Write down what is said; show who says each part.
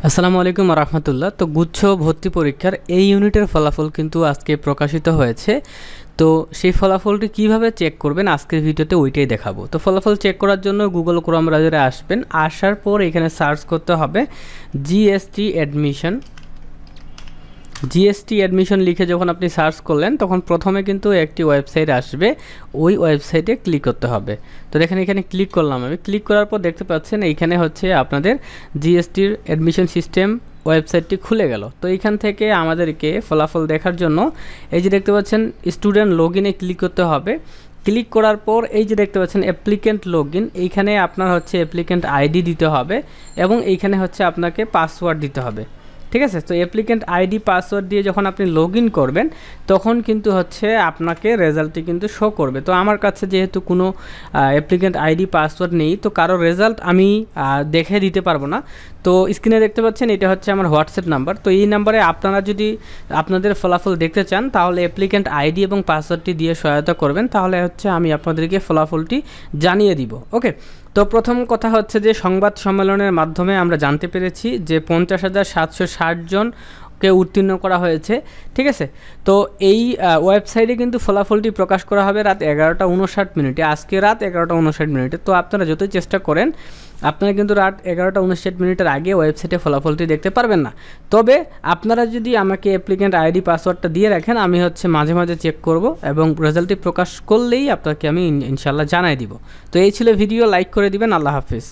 Speaker 1: আসসালামু আলাইকুম রাহমাতুল্লাহ। তো গুচ্ছ ভর্তি পরীক্ষার এই ইউনিটের ফলাফল কিন্তু আজকে প্রকাশিত হয়েছে। তো সেই ফলাফলটি কিভাবে চেক করবেন আজকের ভিডিওতে ওইটাই দেখাবো। তো ফলাফল চেক করার জন্য গুগল ক্রোম ব্রাউজারে আসবেন, আসার পর এখানে সার্চ করতে হবে জিএসটি অ্যাডমিশন। জিএসটি অ্যাডমিশন লিখে যখন আপনি সার্চ করলেন তখন প্রথমে কিন্তু একটি ওয়েবসাইট আসবে, ওই ওয়েবসাইটে ক্লিক করতে হবে। তো দেখেন এখানে ক্লিক করলাম, আমি ক্লিক করার পর দেখতে পাচ্ছেন এইখানে হচ্ছে আপনাদের জিএসটির অ্যাডমিশন সিস্টেম ওয়েবসাইটটি খুলে গেল। তো এইখান থেকে আমাদেরকে ফলাফল দেখার জন্য এই যে দেখতে পাচ্ছেন স্টুডেন্ট লগ ইনে ক্লিক করতে হবে। ক্লিক করার পর এই যে দেখতে পাচ্ছেন অ্যাপ্লিকেন্ট লগ ইন, এইখানে আপনার হচ্ছে অ্যাপ্লিকেন্ট আইডি দিতে হবে এবং এইখানে হচ্ছে আপনাকে পাসওয়ার্ড দিতে হবে। ঠিক আছে, তো অ্যাপ্লিকেন্ট আইডি পাসওয়ার্ড দিয়ে যখন আপনি লগ ইন করবেন তখন কিন্তু হচ্ছে আপনাকে রেজাল্টটি কিন্তু শো করবে। তো আমার কাছে যেহেতু কোনো অ্যাপ্লিকেন্ট আইডি পাসওয়ার্ড নেই, তো কারো রেজাল্ট আমি দেখে দিতে পারবো না। তো স্ক্রিনে দেখতে পাচ্ছেন এটা হচ্ছে আমার হোয়াটসঅ্যাপ নাম্বার। তো এই নাম্বারে আপনারা যদি আপনাদের ফলাফল দেখতে চান তাহলে অ্যাপ্লিকেন্ট আইডি এবং পাসওয়ার্ডটি দিয়ে সহায়তা করবেন, তাহলে হচ্ছে আমি আপনাদেরকে ফলাফলটি জানিয়ে দিব। ওকে, তো প্রথম কথা হচ্ছে যে সংবাদ সম্মেলনের মাধ্যমে আমরা জানতে পেরেছি যে 50,760 জনকে উত্তীর্ণ করা হয়েছে। ঠিক আছে, তো এই ওয়েবসাইটে কিন্তু ফলাফলটি প্রকাশ করা হবে রাত 11:59 আজকে রাত 11:59। তো আপনারা যতই চেষ্টা করেন আপনারা কিন্তু রাত 11:59 আগে ওয়েবসাইটে ফলাফলটি দেখতে পারবেন না। তবে আপনারা যদি আমাকে অ্যাপ্লিকেন্ট আইডি পাসওয়ার্ডটা দিয়ে রাখেন আমি হচ্ছে মাঝে মাঝে চেক করব এবং রেজাল্টটি প্রকাশ করলেই আপনাকে আমি ইনশাল্লাহ জানাই দিব। তো এই ছিল ভিডিও, লাইক করে দিবেন। আল্লাহ হাফিজ।